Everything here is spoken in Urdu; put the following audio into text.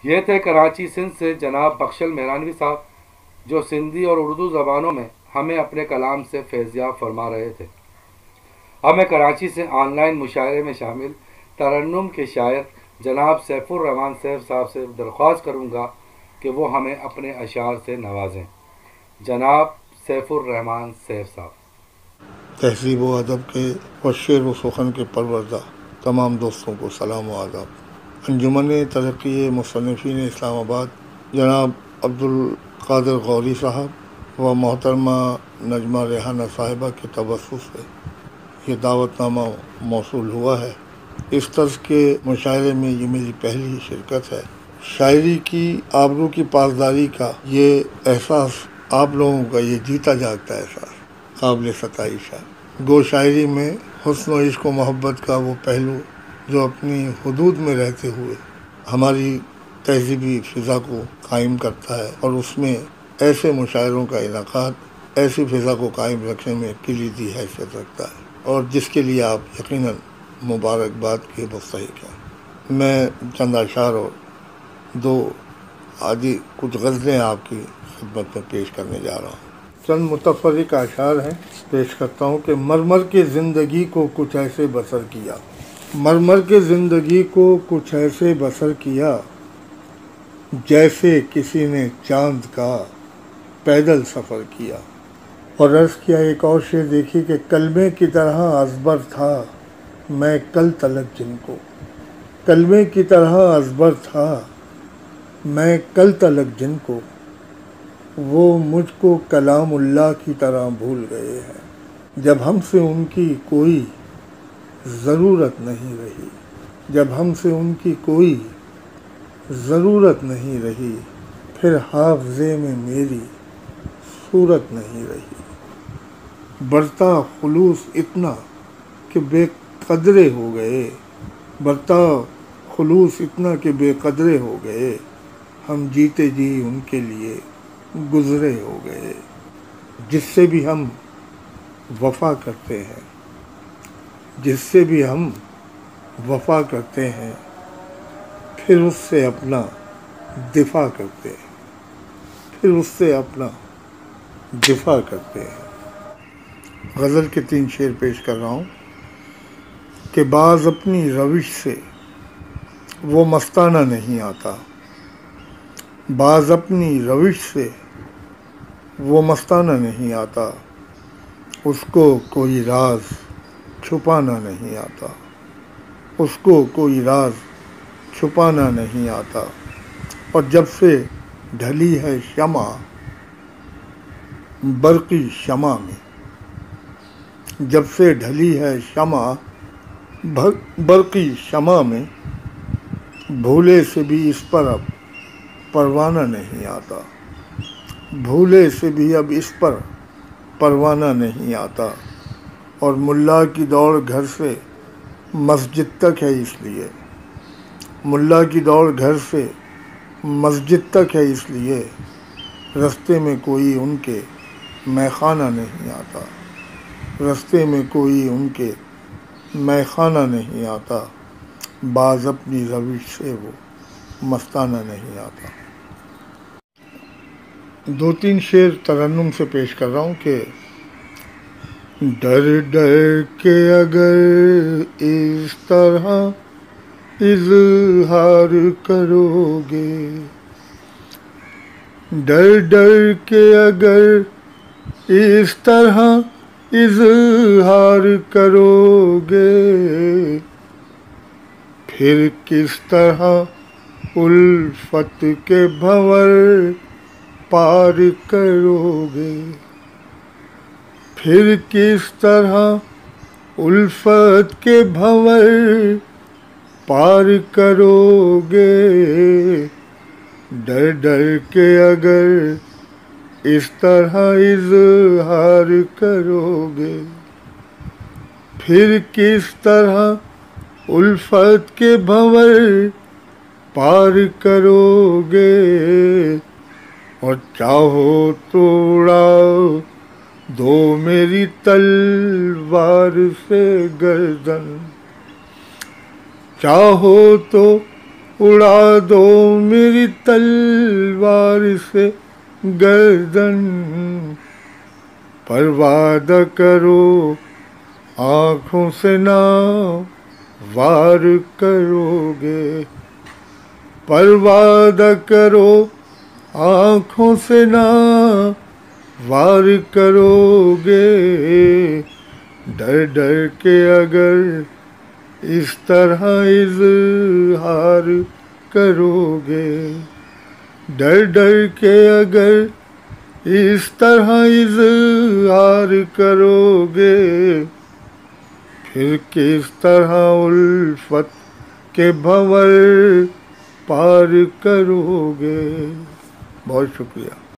یہ تھے کراچی سندھ سے جناب بخشل مہرانوی صاحب، جو سندھی اور اردو زبانوں میں ہمیں اپنے کلام سے فیضیاب فرما رہے تھے۔ اب میں کراچی سے آن لائن مشاعرے میں شامل ترنم کے شاعر جناب سیف الرحمان سیف صاحب سے درخواست کروں گا کہ وہ ہمیں اپنے اشعار سے نوازیں۔ جناب سیف الرحمان سیف صاحب۔ تہذیب و ادب کے اور شعر و سخن کے پروردہ تمام دوستوں کو سلام و آداب۔ انجمن ترقی مصنفین اسلام آباد جناب عبدالقادر غوری صاحب و محترمہ نجمہ ریحانہ صاحبہ کے توسط سے یہ دعوت نامہ موصول ہوا ہے۔ اس طرز کے مشاعرے میں یہ میری پہلی شرکت ہے۔ شاعری کی آبرو کی پاسداری کا یہ احساس، آپ لوگوں کا یہ جیتا جاگتا احساس قابل ستائش ہے۔ گو شاعری میں حسن و عشق و محبت کا وہ پہلو جو اپنی حدود میں رہتے ہوئے ہماری تہذیبی فضا کو قائم کرتا ہے، اور اس میں ایسے مشاعروں کا انعقاد ایسی فضا کو قائم رکھنے میں کلیدی حیثیت رکھتا ہے، اور جس کے لیے آپ یقیناً مبارکباد کے مستحق ہیں۔ میں چند اشعار اور دو آدھی کچھ غزلیں آپ کی خدمت میں پیش کرنے جا رہا ہوں۔ چند متفرق اشعار ہیں، پیش کرتا ہوں کہ مرمر کے زندگی کو کچھ ایسے بسر کیا، مرمر کے زندگی کو کچھ ایسے بسر کیا، جیسے کسی نے چاند کا پیدل سفر کیا۔ اور عرض کیا ایک اور شعر دیکھی کہ کلمے کی طرح ازبر تھا میں کل تلک جن کو، کلمے کی طرح ازبر تھا میں کل تلک جن کو، وہ مجھ کو کلام اللہ کی طرح بھول گئے ہیں، جب ہم سے ان کی کوئی ضرورت نہیں رہی، جب ہم سے ان کی کوئی ضرورت نہیں رہی، پھر حافظے میں میری صورت نہیں رہی، برتا خلوص اتنا کہ بے قدرے ہو گئے، برتا خلوص اتنا کہ بے قدرے ہو گئے، ہم جیتے جی ان کے لیے گزرے ہو گئے، جس سے بھی ہم وفا کرتے ہیں، جس سے بھی ہم وفا کرتے ہیں، پھر اس سے اپنا دفاع کرتے ہیں، پھر اس سے اپنا دفاع کرتے ہیں۔ غزل کے 3 شعر پیش کر رہا ہوں کہ بعض اپنی روش سے وہ مستانہ نہیں آتا، بعض اپنی روش سے وہ مستانہ نہیں آتا، اس کو کوئی راز چھپانا نہیں آتا، اس کو کوئی راز چھپانا نہیں آتا، اور جب سے ڈھلی ہے شمع برقی شمع میں، جب سے ڈھلی ہے شمع برقی شمع میں، بھولے سے بھی اس پر اب پروانہ نہیں آتا، بھولے سے بھی اب اس پر پروانہ نہیں آتا، اور ملا کی دوڑ گھر سے مسجد تک ہے اس لیے، ملا کی دوڑ گھر سے مسجد تک ہے اس لیے، رستے میں کوئی ان کے میخانہ نہیں آتا، رستے میں کوئی ان کے میخانہ نہیں آتا، بعض اپنی روش سے وہ مستانہ نہیں آتا۔ 2-3 شعر ترنم سے پیش کر رہا ہوں کہ ڈر ڈر کے اگر اس طرح اظہار کرو گے، ڈر ڈر کے اگر اس طرح اظہار کرو گے، پھر کس طرح الفت کے بھنور پار کرو گے، پھر کس طرح الفت کے بھنور پار کرو گے، ڈر ڈر کے اگر اس طرح اظہار کرو گے، پھر کس طرح الفت کے بھنور پار کرو گے، اور چاہو تو اڑاؤ دو میری تلوار سے گردن، چاہو تو اڑا دو میری تلوار سے گردن، پرواہ کرو آنکھوں سے نہ وار کرو گے، پرواہ کرو آنکھوں سے نہ وار کرو گے، ڈر ڈر کے اگر اس طرح اظہار کرو گے، ڈر ڈر کے اگر اس طرح اظہار کرو گے، پھر کس طرح الفت کے بھنور پار کرو گے۔ بہت شکریہ۔